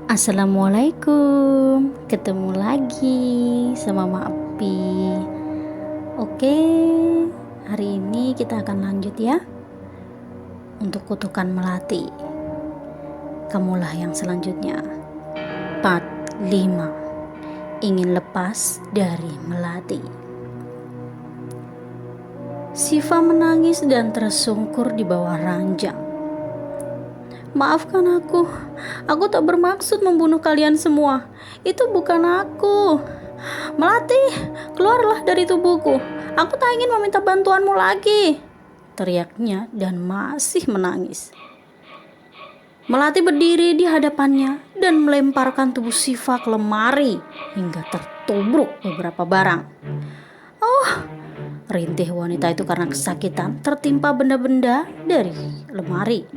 Assalamualaikum, ketemu lagi sama Mak Api. Oke, hari ini kita akan lanjut ya untuk kutukan melati. Kamulah yang selanjutnya. Part 5. Ingin lepas dari melati. Siva menangis dan tersungkur di bawah ranjang. Maafkan aku tak bermaksud membunuh kalian semua. Itu bukan aku. Melati, keluarlah dari tubuhku. Aku tak ingin meminta bantuanmu lagi, teriaknya dan masih menangis. Melati berdiri di hadapannya dan melemparkan tubuh Siva ke lemari hingga tertubruk beberapa barang. Oh, rintih wanita itu karena kesakitan tertimpa benda-benda dari lemari.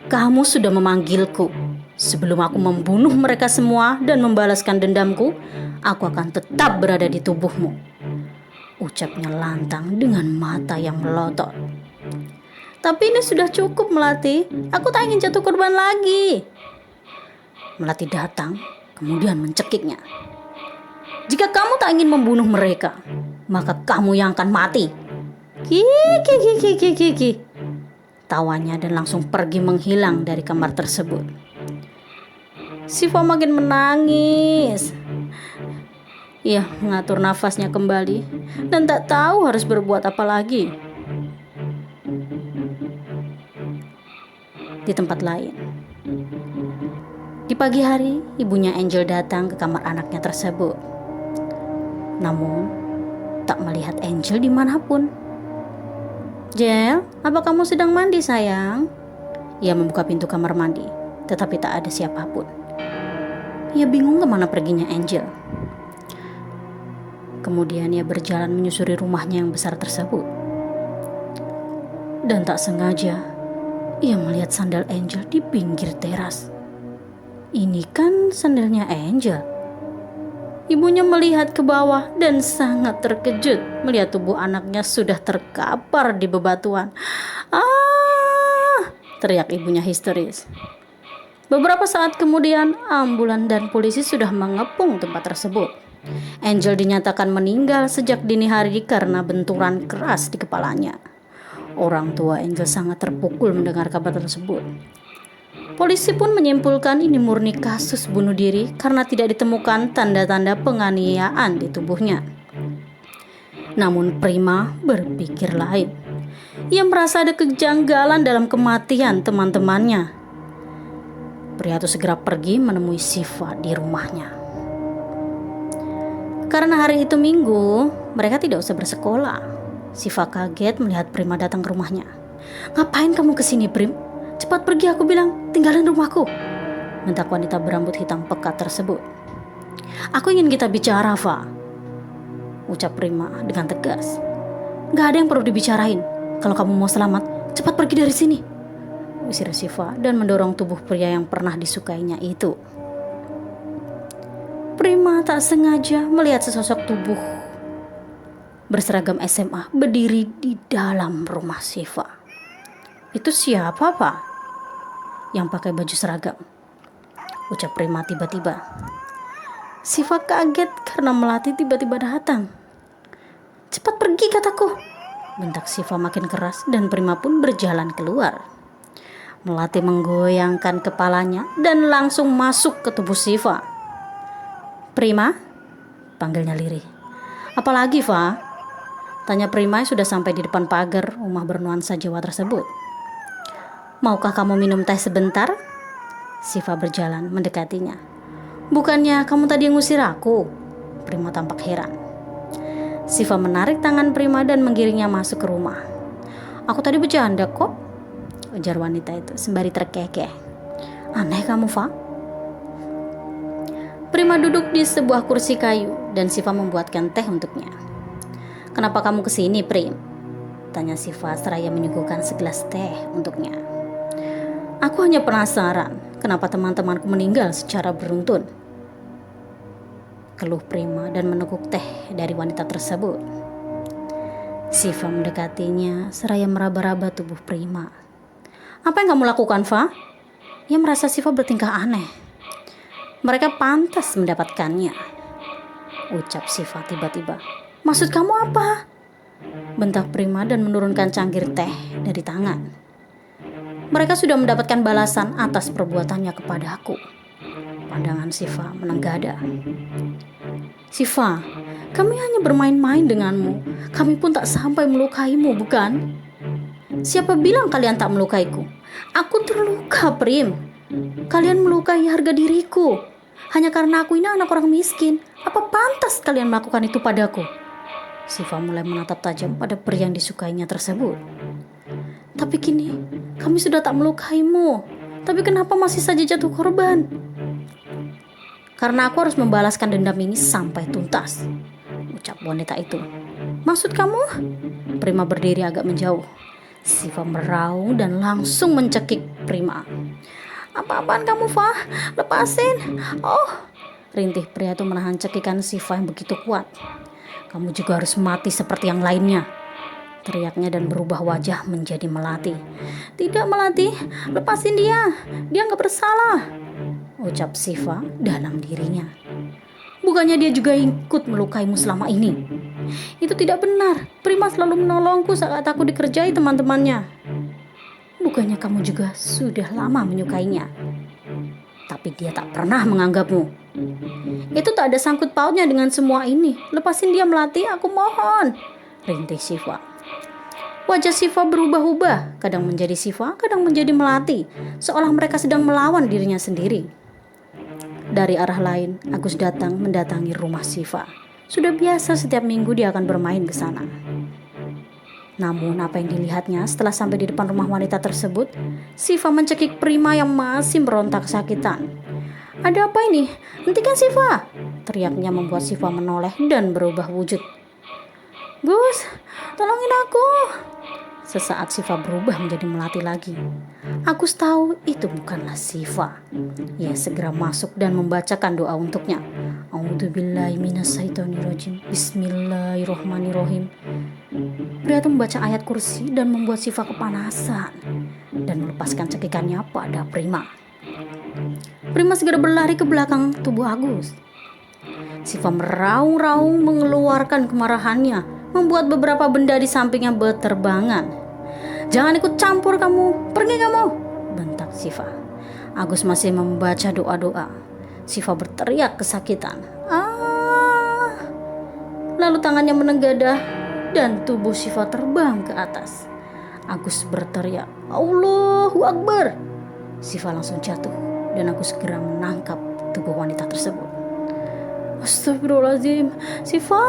Kamu sudah memanggilku. Sebelum aku membunuh mereka semua dan membalaskan dendamku, aku akan tetap berada di tubuhmu, ucapnya lantang dengan mata yang melotot. Tapi ini sudah cukup, Melati. Aku tak ingin jatuh korban lagi. Melati datang, kemudian mencekiknya. Jika kamu tak ingin membunuh mereka, maka kamu yang akan mati. Kiki. Tawanya dan langsung pergi menghilang dari kamar tersebut. Siva makin menangis. Ia mengatur nafasnya kembali dan tak tahu harus berbuat apa lagi. Di tempat lain, di pagi hari, ibunya Angel datang ke kamar anaknya tersebut. Namun, tak melihat Angel dimanapun. Jel, apa kamu sedang mandi sayang? Ia membuka pintu kamar mandi, tetapi tak ada siapapun. Ia bingung kemana perginya Angel. Kemudian ia berjalan menyusuri rumahnya yang besar tersebut. Dan tak sengaja, ia melihat sandal Angel di pinggir teras. Ini kan sandalnya Angel. Ibunya melihat ke bawah dan sangat terkejut melihat tubuh anaknya sudah terkapar di bebatuan. Teriak ibunya histeris. Beberapa saat kemudian, ambulan dan polisi sudah mengepung tempat tersebut. Angel dinyatakan meninggal sejak dini hari karena benturan keras di kepalanya. Orang tua Angel sangat terpukul mendengar kabar tersebut. Polisi pun menyimpulkan ini murni kasus bunuh diri karena tidak ditemukan tanda-tanda penganiayaan di tubuhnya. Namun Prima berpikir lain. Ia merasa ada kejanggalan dalam kematian teman-temannya. Pria itu segera pergi menemui Siva di rumahnya. Karena hari itu Minggu, mereka tidak usah bersekolah. Siva kaget melihat Prima datang ke rumahnya. Ngapain kamu kesini, Prim? Cepat pergi, aku bilang, tinggalin rumahku, bentak wanita berambut hitam pekat tersebut. Aku ingin kita bicara, Fa, ucap Prima dengan tegas. Gak ada yang perlu dibicarain. Kalau kamu mau selamat, cepat pergi dari sini, usir Siva dan mendorong tubuh pria yang pernah disukainya itu. Prima tak sengaja melihat sesosok tubuh berseragam SMA berdiri di dalam rumah Siva. Itu siapa, Pak? Yang pakai baju seragam, ucap Prima tiba-tiba. Siva kaget karena Melati tiba-tiba datang. Cepat pergi, kataku, bentak Siva makin keras dan Prima pun berjalan keluar. Melati menggoyangkan kepalanya dan langsung masuk ke tubuh Siva. Prima, panggilnya lirih. Apalagi, Fa? Tanya Prima yang sudah sampai di depan pagar rumah bernuansa Jawa tersebut. Maukah kamu minum teh sebentar? Siva berjalan mendekatinya. Bukannya kamu tadi yang ngusir aku? Prima tampak heran. Siva menarik tangan Prima dan menggiringnya masuk ke rumah. Aku tadi bercanda kok, ujar wanita itu sembari terkekeh. Aneh kamu, Fa. Prima duduk di sebuah kursi kayu dan Siva membuatkan teh untuknya. Kenapa kamu kesini, Prim? Tanya Siva seraya menyuguhkan segelas teh untuknya. Aku hanya penasaran kenapa teman-temanku meninggal secara beruntun, keluh Prima dan meneguk teh dari wanita tersebut. Siva mendekatinya seraya meraba-raba tubuh Prima. Apa yang kamu lakukan, Fa? Ia merasa Siva bertingkah aneh. Mereka pantas mendapatkannya, ucap Siva tiba-tiba. Maksud kamu apa? Bentak Prima dan menurunkan cangkir teh dari tangan. Mereka sudah mendapatkan balasan atas perbuatannya kepadaku. Pandangan Siva menenggada. Siva, kami hanya bermain-main denganmu. Kami pun tak sampai melukaimu, bukan? Siapa bilang kalian tak melukaiku? Aku terluka, Prim. Kalian melukai harga diriku. Hanya karena aku ini anak orang miskin. Apa pantas kalian melakukan itu padaku? Siva mulai menatap tajam pada pria yang disukainya tersebut. Tapi kini kami sudah tak melukaimu. Tapi kenapa masih saja jatuh korban? Karena aku harus membalaskan dendam ini sampai tuntas, ucap wanita itu. Maksud kamu? Prima berdiri agak menjauh. Siva meraung dan langsung mencekik Prima. Apa-apaan kamu, Fah? Lepasin. Oh, rintih pria itu menahan cekikan Siva yang begitu kuat. Kamu juga harus mati seperti yang lainnya, teriaknya dan berubah wajah menjadi Melati. Tidak, Melati, lepasin dia. Dia nggak bersalah, ucap Siva dalam dirinya. Bukannya dia juga ikut melukaimu selama ini? Itu tidak benar. Prima selalu menolongku saat aku dikerjai teman-temannya. Bukannya kamu juga sudah lama menyukainya? Tapi dia tak pernah menganggapmu. Itu tak ada sangkut pautnya dengan semua ini. Lepasin dia, Melati, aku mohon, rintih Siva. Wajah Siva berubah-ubah, kadang menjadi Siva, kadang menjadi Melati, seolah mereka sedang melawan dirinya sendiri. Dari arah lain, Agus datang mendatangi rumah Siva. Sudah biasa setiap minggu dia akan bermain ke sana. Namun apa yang dilihatnya setelah sampai di depan rumah wanita tersebut, Siva mencekik Prima yang masih merontak kesakitan. Ada apa ini? Hentikan Siva! Teriaknya membuat Siva menoleh dan berubah wujud. Gus, tolongin aku! Sesaat Siva berubah menjadi Melati lagi. Agus tahu itu bukanlah Siva. Ia segera masuk dan membacakan doa untuknya. A'udzubillahi minasyaitonirrajim. Bismillahirrohmanirrohim. Pria itu membaca ayat kursi dan membuat Siva kepanasan dan melepaskan cekikannya pada Prima. Prima segera berlari ke belakang tubuh Agus. Siva meraung-raung mengeluarkan kemarahannya, membuat beberapa benda di sampingnya berterbangan. Jangan ikut campur kamu, pergi kamu, bentak Siva. Agus masih membaca doa-doa. Siva berteriak kesakitan. Lalu tangannya menenggadah dan tubuh Siva terbang ke atas. Agus berteriak, Allahu Akbar. Siva langsung jatuh dan Agus segera menangkap tubuh wanita tersebut. Astagfirullahaladzim, Siva,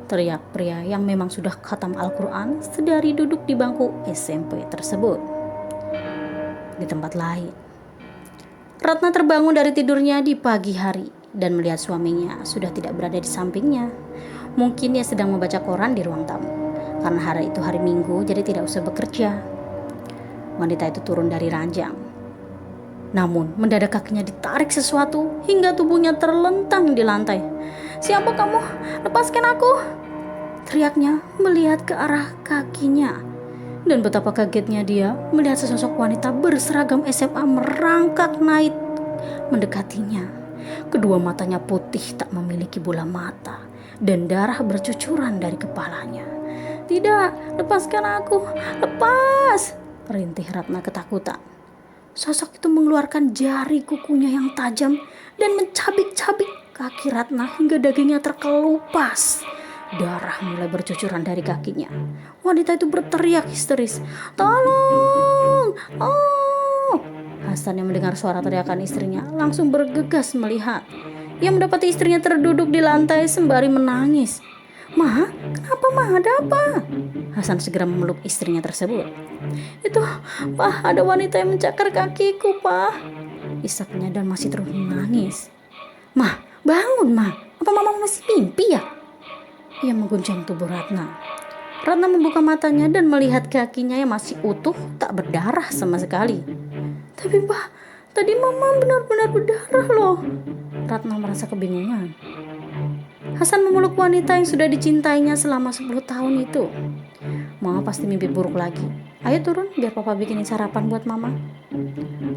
teriak pria yang memang sudah khatam Al-Quran sedari duduk di bangku SMP tersebut. Di tempat lain, Ratna terbangun dari tidurnya di pagi hari dan melihat suaminya sudah tidak berada di sampingnya. Mungkin ia sedang membaca koran di ruang tamu. Karena hari itu hari Minggu, jadi tidak usah bekerja. Wanita itu turun dari ranjang. Namun mendadak kakinya ditarik sesuatu hingga tubuhnya terlentang di lantai. Siapa kamu? Lepaskan aku! Teriaknya melihat ke arah kakinya. Dan betapa kagetnya dia melihat sesosok wanita berseragam SMA merangkak naik mendekatinya. Kedua matanya putih tak memiliki bola mata dan darah bercucuran dari kepalanya. Tidak, lepaskan aku, lepas! Rintih Ratna ketakutan. Sosok itu mengeluarkan jari kukunya yang tajam dan mencabik-cabik kaki Ratna hingga dagingnya terkelupas. Darah mulai bercucuran dari kakinya. Wanita itu berteriak histeris, tolong! Oh! Hasan yang mendengar suara teriakan istrinya langsung bergegas melihat. Ia mendapati istrinya terduduk di lantai sembari menangis. Ma, kenapa Ma? Ada apa? Hasan segera memeluk istrinya tersebut. Itu, Pak, ada wanita yang mencakar kakiku, Pak. Isaknya dan masih terus menangis. Ma, bangun, Ma. Apa Mama masih mimpi ya? Ia mengguncang tubuh Ratna. Ratna membuka matanya dan melihat kakinya yang masih utuh, tak berdarah sama sekali. Tapi Pak, tadi Mama benar-benar berdarah loh. Ratna merasa kebingungan. Hasan memeluk wanita yang sudah dicintainya selama 10 tahun itu. Mama pasti mimpi buruk lagi. Ayo turun biar papa bikinin sarapan buat mama.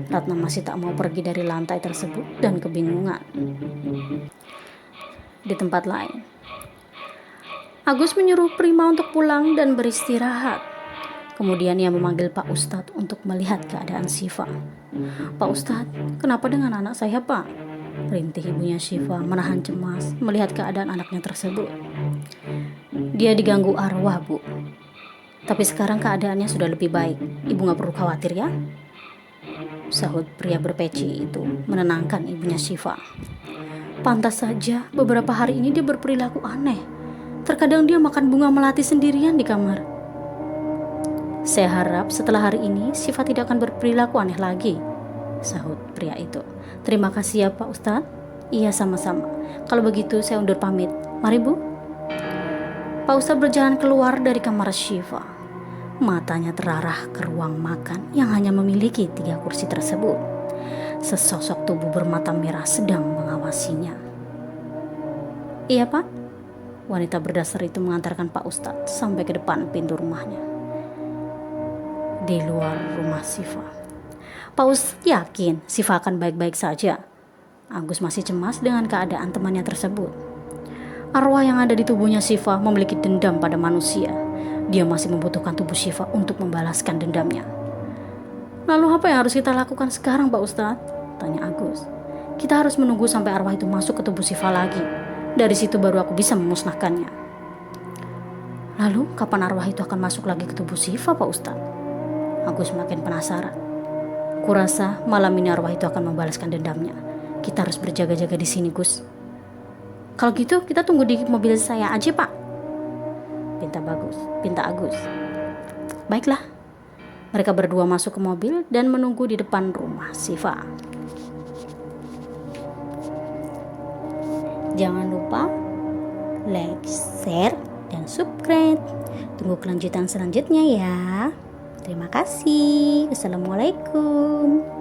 Ratna masih tak mau pergi dari lantai tersebut dan kebingungan. Di tempat lain, Agus menyuruh Prima untuk pulang dan beristirahat. Kemudian ia memanggil Pak Ustadz untuk melihat keadaan Syifa. Pak Ustadz, kenapa dengan anak saya, Pak? Rintih ibunya Syifa menahan cemas melihat keadaan anaknya tersebut. Dia diganggu arwah, Bu. Tapi sekarang keadaannya sudah lebih baik. Ibu gak perlu khawatir ya, sahut pria berpeci itu menenangkan ibunya Syifa. Pantas saja beberapa hari ini dia berperilaku aneh. Terkadang dia makan bunga melati sendirian di kamar. Saya harap setelah hari ini Syifa tidak akan berperilaku aneh lagi, sahut pria itu. Terima kasih ya Pak Ustadz. Iya sama-sama. Kalau begitu saya undur pamit. Mari Bu. Pak Ustadz berjalan keluar dari kamar Syifa. Matanya terarah ke ruang makan yang hanya memiliki 3 kursi tersebut. Sesosok tubuh bermata merah sedang mengawasinya. Iya Pak. Wanita berdasar itu mengantarkan Pak Ustadz sampai ke depan pintu rumahnya. Di luar rumah Syifa, Pak Ustadz yakin Syifa akan baik-baik saja. Agus masih cemas dengan keadaan temannya tersebut. Arwah yang ada di tubuhnya Syifa memiliki dendam pada manusia. Dia masih membutuhkan tubuh Syifa untuk membalaskan dendamnya. Lalu apa yang harus kita lakukan sekarang Pak Ustadz? Tanya Agus. Kita harus menunggu sampai arwah itu masuk ke tubuh Syifa lagi. Dari situ baru aku bisa memusnahkannya. Lalu kapan arwah itu akan masuk lagi ke tubuh Syifa Pak Ustadz? Agus makin penasaran. Kurasa malam ini arwah itu akan membalaskan dendamnya. Kita harus berjaga-jaga di sini Gus. Kalau gitu kita tunggu di mobil saya aja Pak, pinta Agus. Baiklah. Mereka berdua masuk ke mobil dan menunggu di depan rumah Syifa. Jangan lupa like, share, dan subscribe. Tunggu kelanjutan selanjutnya ya. Terima kasih. Assalamualaikum.